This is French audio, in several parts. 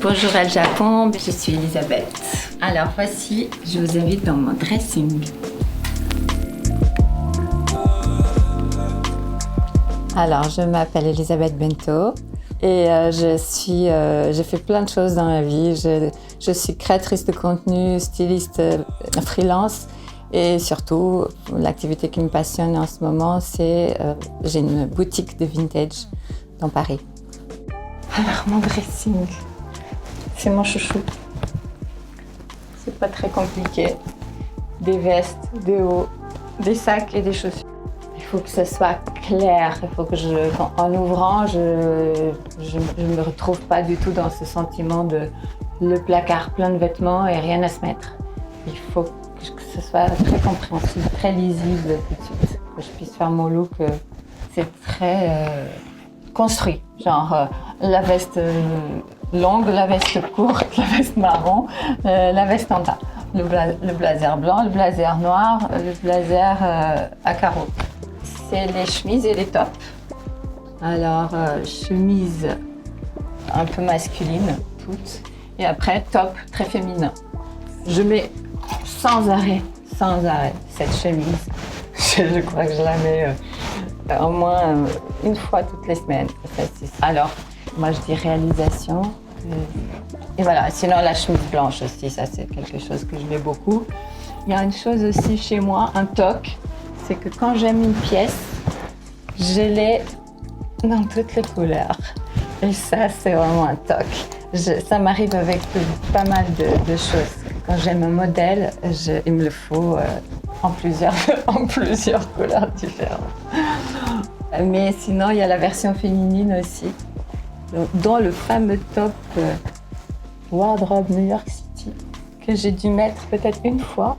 Bonjour Al Japon, je suis Elisabeth. Alors voici, je vous invite dans mon dressing. Alors je m'appelle Elisabeth Bento et j'ai fait plein de choses dans la vie. Je suis créatrice de contenu, styliste freelance et surtout l'activité qui me passionne en ce moment, c'est j'ai une boutique de vintage dans Paris. Alors mon dressing. C'est mon chouchou. C'est pas très compliqué. Des vestes, des hauts, des sacs et des chaussures. Il faut que ce soit clair. Il faut que en ouvrant, je me retrouve pas du tout dans ce sentiment de le placard plein de vêtements et rien à se mettre. Il faut que ce soit très compréhensible, très lisible tout de suite. Que je puisse faire mon look. C'est très construit. Genre la veste longue, la veste courte, la veste marron, la veste en tas, le blazer blanc, le blazer noir, le blazer à carreaux. C'est les chemises et les tops. Alors, chemise un peu masculine, toutes, et après top très féminin. Je mets sans arrêt cette chemise. Je crois que je la mets au moins une fois toutes les semaines. Alors, moi je dis réalisation. Et voilà, sinon la chemise blanche aussi, ça c'est quelque chose que je mets beaucoup. Il y a une chose aussi chez moi, un toc, c'est que quand j'aime une pièce, je l'ai dans toutes les couleurs. Et ça c'est vraiment un toc. Ça m'arrive avec pas mal de choses. Quand j'aime un modèle, il me le faut en plusieurs couleurs différentes. Mais sinon, il y a la version féminine aussi, dont le fameux top Wardrobe New York City, que j'ai dû mettre peut-être une fois,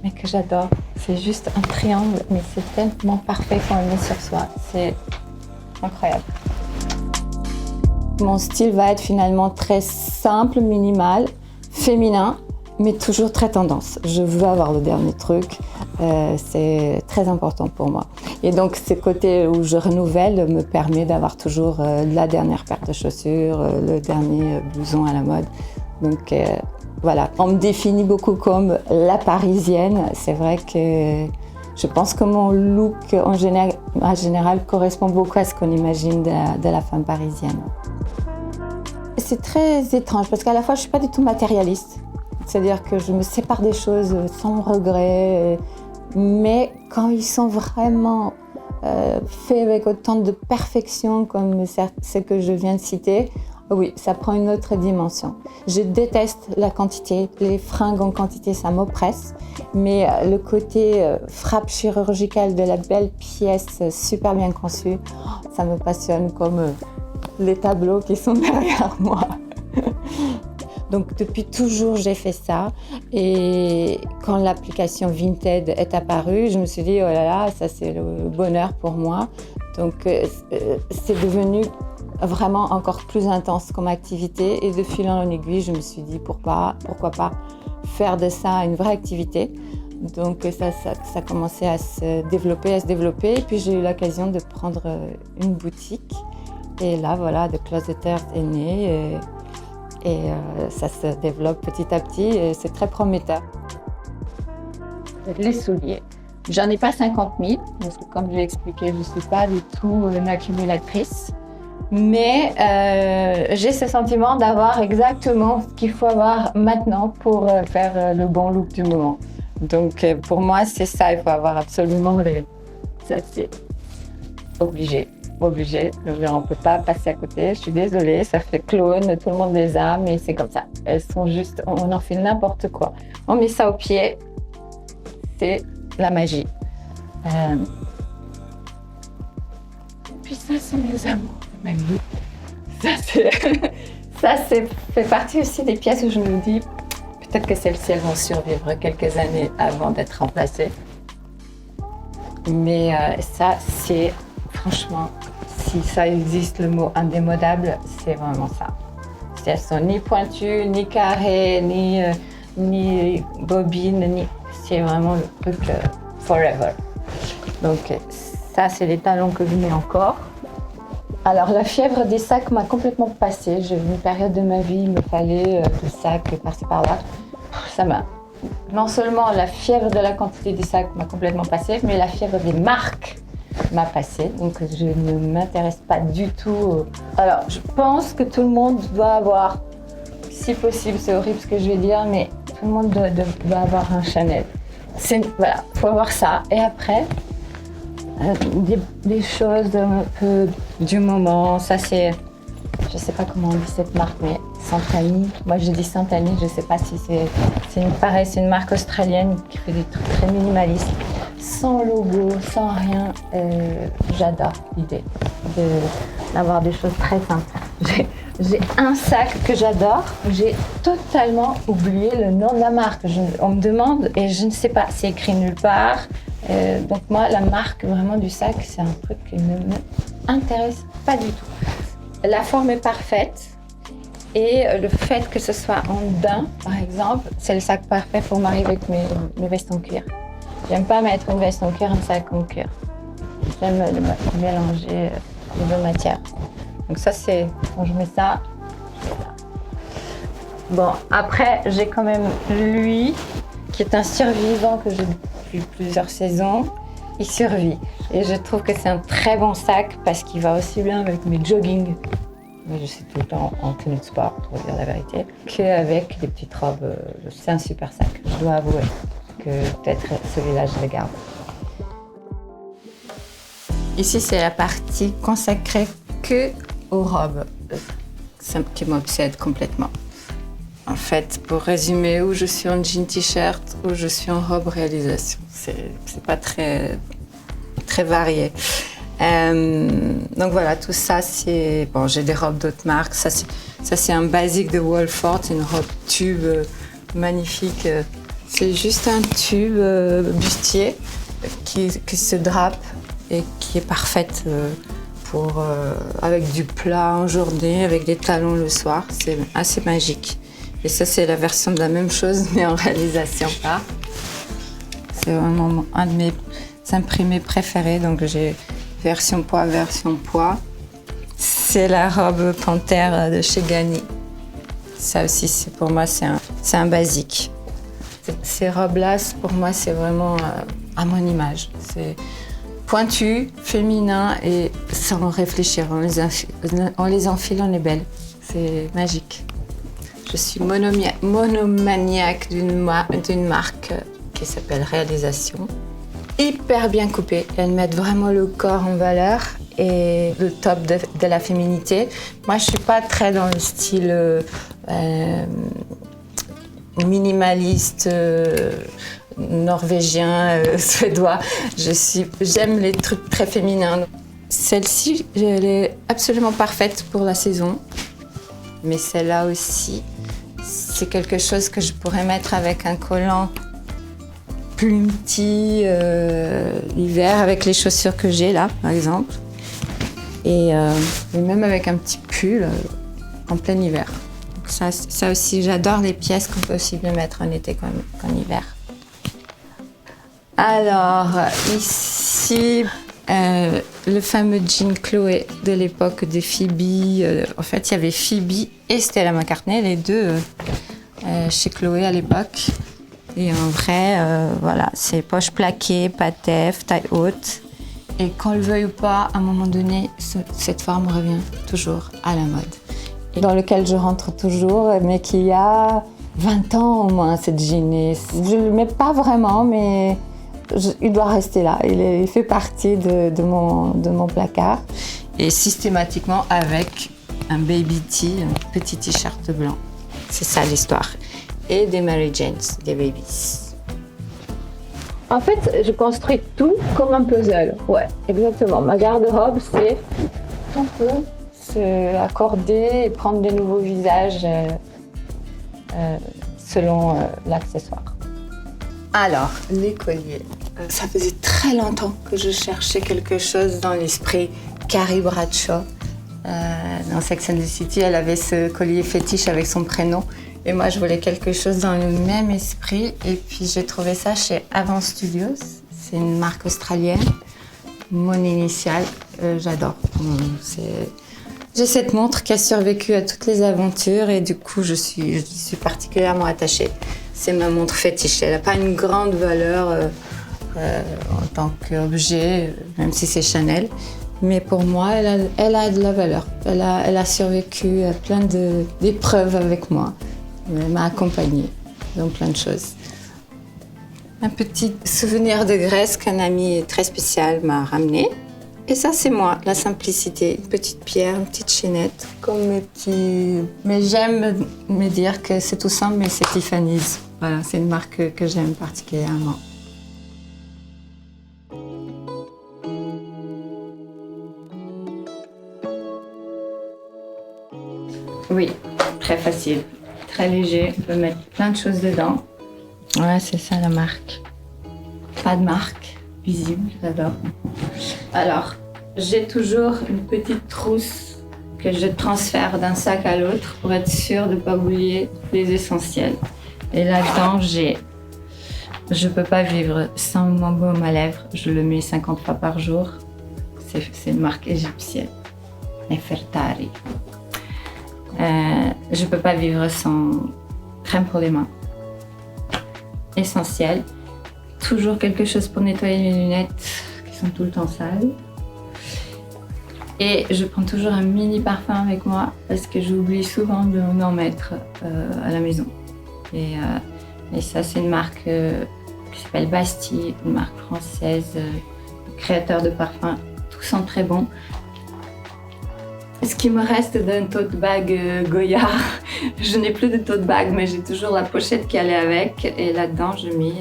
mais que j'adore. C'est juste un triangle, mais c'est tellement parfait quand on le met sur soi. C'est incroyable. Mon style va être finalement très simple, minimal, féminin, mais toujours très tendance. Je veux avoir le dernier truc, c'est très important pour moi. Et donc, ce côté où je renouvelle me permet d'avoir toujours la dernière paire de chaussures, le dernier blouson à la mode. Donc, voilà. On me définit beaucoup comme la parisienne. C'est vrai que je pense que mon look, en général, correspond beaucoup à ce qu'on imagine de la femme parisienne. C'est très étrange parce qu'à la fois, je ne suis pas du tout matérialiste. C'est-à-dire que je me sépare des choses sans regret, mais quand ils sont vraiment faits avec autant de perfection comme ce que je viens de citer, oui, ça prend une autre dimension. Je déteste la quantité, les fringues en quantité, ça m'oppresse, mais le côté frappe chirurgicale de la belle pièce super bien conçue, ça me passionne comme les tableaux qui sont derrière moi. Donc depuis toujours j'ai fait ça et quand l'application Vinted est apparue, je me suis dit oh là là, ça c'est le bonheur pour moi. Donc c'est devenu vraiment encore plus intense comme activité et de fil en aiguille, je me suis dit pourquoi pas faire de ça une vraie activité. Donc ça a commencé à se développer et puis j'ai eu l'occasion de prendre une boutique et là voilà, The Closeters est né. Et ça se développe petit à petit et c'est très prometteur. Les souliers. J'en ai pas 50 000 parce que comme je l'ai expliqué, je ne suis pas du tout une accumulatrice. Mais j'ai ce sentiment d'avoir exactement ce qu'il faut avoir maintenant pour faire le bon look du moment. Donc pour moi, c'est ça, il faut avoir absolument ça c'est obligé. On ne peut pas passer à côté, je suis désolée, ça fait clone, tout le monde les a, mais c'est comme ça. Elles sont juste, on en fait n'importe quoi. On met ça au pied, c'est la magie. Puis ça, c'est mes amours de ma vie. Ça fait partie aussi des pièces où je me dis, peut-être que celles-ci, elles vont survivre quelques années avant d'être remplacées. Mais ça, c'est franchement, si ça existe le mot indémodable, c'est vraiment ça. Elles sont ni pointues, ni carrées, ni bobines, c'est vraiment le truc forever. Donc ça, c'est les talons que je mets encore. Alors, la fièvre des sacs m'a complètement passée. J'ai eu une période de ma vie, il me fallait des sacs par-ci par-là. Ça m'a... Non seulement la fièvre de la quantité des sacs m'a complètement passée, mais la fièvre des marques m'a passée. Donc, je ne m'intéresse pas du tout. Alors, je pense que tout le monde doit avoir, si possible, c'est horrible ce que je vais dire, mais tout le monde doit avoir un Chanel. Voilà, il faut avoir ça. Et après, des choses un peu du moment. Ça, c'est, je ne sais pas comment on dit cette marque, mais Santani. Moi, je dis Santani, je ne sais pas si c'est une marque australienne qui fait des trucs très minimalistes, sans logo, sans rien. J'adore l'idée d'avoir des choses très simples. J'ai un sac que j'adore, j'ai totalement oublié le nom de la marque. On me demande et je ne sais pas, c'est écrit nulle part. Donc moi, la marque vraiment du sac, c'est un truc qui ne m'intéresse pas du tout. La forme est parfaite et le fait que ce soit en daim, par exemple, c'est le sac parfait pour marier avec mes vestes en cuir. J'aime pas mettre une veste en cuir, un sac en cuir. J'aime mélanger les deux matières. Donc ça, c'est quand je mets ça, je mets ça. Bon, après, j'ai quand même lui, qui est un survivant que j'ai depuis plusieurs saisons. Il survit. Et je trouve que c'est un très bon sac parce qu'il va aussi bien avec mes jogging. Moi, je suis tout le temps en tenue de sport, pour dire la vérité, qu'avec des petites robes. C'est un super sac. Je dois avouer que peut-être celui-là, je le garde. Ici, c'est la partie consacrée que aux robes, qui m'obsède complètement. En fait, pour résumer, où je suis en jean t-shirt, où je suis en robe réalisation. C'est pas très varié. Donc voilà, tout ça, c'est... Bon, j'ai des robes d'autres marques. Ça, c'est un basique de Wolford, une robe tube magnifique. C'est juste un tube bustier qui se drape et qui est parfaite avec du plat en journée, avec des talons le soir. C'est assez magique. Et ça, c'est la version de la même chose, mais en réalisation pas. C'est vraiment un de mes imprimés préférés, donc j'ai version poids. C'est la robe panthère de chez Ganni. Ça aussi, pour moi, c'est un basique. Ces robes-là, pour moi, c'est vraiment à mon image. C'est pointu, féminin et sans réfléchir. On les enfile, on est belle. C'est magique. Je suis monomaniaque d'une marque qui s'appelle Réalisation. Hyper bien coupée. Elles mettent vraiment le corps en valeur et le top de la féminité. Moi, je suis pas très dans le style minimaliste, norvégien, suédois. J'aime les trucs très féminins. Celle-ci, elle est absolument parfaite pour la saison. Mais celle-là aussi, c'est quelque chose que je pourrais mettre avec un collant plus petit l'hiver, avec les chaussures que j'ai là, par exemple. Et même avec un petit pull en plein hiver. Donc ça aussi, j'adore les pièces qu'on peut aussi bien mettre en été qu'en hiver. Alors, ici, le fameux jean Chloé de l'époque de Phoebe. En fait, il y avait Phoebe et Stella McCartney, les deux chez Chloé à l'époque. Et en vrai, voilà, c'est poche plaquée, patef, taille haute. Et qu'on le veuille ou pas, à un moment donné, cette forme revient toujours à la mode. Et dans lequel je rentre toujours, mais qui a 20 ans au moins, cette jean. Je ne le mets pas vraiment, mais il doit rester là. Il fait partie de mon placard. Et systématiquement avec un baby tee, un petit t-shirt blanc. C'est ça l'histoire. Et des Mary Janes, des babies. En fait, je construis tout comme un puzzle. Ouais, exactement. Ma garde-robe, c'est on peut se accorder et prendre des nouveaux visages selon l'accessoire. Alors, les colliers. Ça faisait très longtemps que je cherchais quelque chose dans l'esprit Carrie Bradshaw. Dans Sex and the City, elle avait ce collier fétiche avec son prénom. Et moi, je voulais quelque chose dans le même esprit. Et puis, j'ai trouvé ça chez Avant Studios. C'est une marque australienne. mon initiale, j'adore. J'ai cette montre qui a survécu à toutes les aventures et du coup, je suis particulièrement attachée. C'est ma montre fétiche. Elle n'a pas une grande valeur en tant qu'objet, même si c'est Chanel. Mais pour moi, elle a de la valeur. Elle a survécu à plein d'épreuves avec moi. Elle m'a accompagnée dans plein de choses. Un petit souvenir de Grèce qu'un ami très spécial m'a ramené. Et ça, c'est moi, la simplicité. Une petite pierre, une petite chaînette, comme mes petits... Mais j'aime me dire que c'est tout simple, mais c'est Tiffany's. Voilà, c'est une marque que j'aime particulièrement. Oui, très facile, très léger. On peut mettre plein de choses dedans. Ouais, c'est ça la marque. Pas de marque visible, j'adore. Alors, j'ai toujours une petite trousse que je transfère d'un sac à l'autre pour être sûre de ne pas oublier les essentiels. Et là-dedans, je peux pas vivre sans mon baume à lèvres. Je le mets 50 fois par jour. C'est une marque égyptienne, Nefertari. Je peux pas vivre sans crème pour les mains. Essentiel. Toujours quelque chose pour nettoyer mes lunettes qui sont tout le temps sales. Et je prends toujours un mini parfum avec moi parce que j'oublie souvent d'en mettre à la maison. Et ça, c'est une marque qui s'appelle Bastille, une marque française, créateur de parfums. Tout sent très bon. Ce qui me reste d'un tote bag Goyard, je n'ai plus de tote bag, mais j'ai toujours la pochette qui allait avec. Et là-dedans, je mets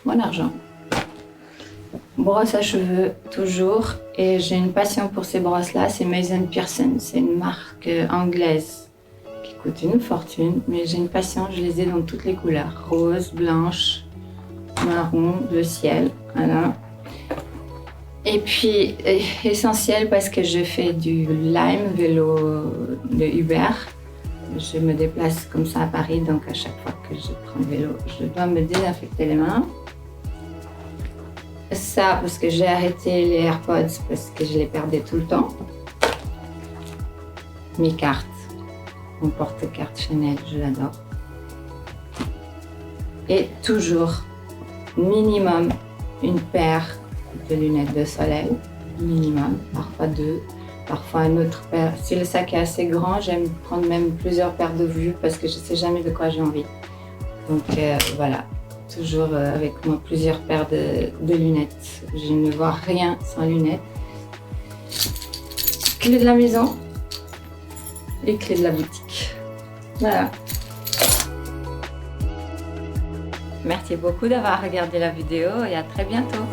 mon argent. Brosse à cheveux, toujours. Et j'ai une passion pour ces brosses-là, c'est Mason Pearson. C'est une marque anglaise qui coûte une fortune, mais j'ai une passion, je les ai dans toutes les couleurs. Rose, blanche, marron, bleu ciel, voilà. Et puis, essentiel parce que je fais du Lime, vélo de Uber. Je me déplace comme ça à Paris, donc à chaque fois que je prends le vélo, je dois me désinfecter les mains. Ça, parce que j'ai arrêté les AirPods parce que je les perdais tout le temps. Mes cartes, mon porte-carte Chanel, je l'adore. Et toujours, minimum, une paire de lunettes de soleil, minimum, parfois deux, parfois une autre paire. Si le sac est assez grand, j'aime prendre même plusieurs paires de vues parce que je ne sais jamais de quoi j'ai envie. Donc voilà, toujours avec moi plusieurs paires de lunettes. Je ne vois rien sans lunettes. Clé de la maison et clé de la boutique. Voilà. Merci beaucoup d'avoir regardé la vidéo et à très bientôt.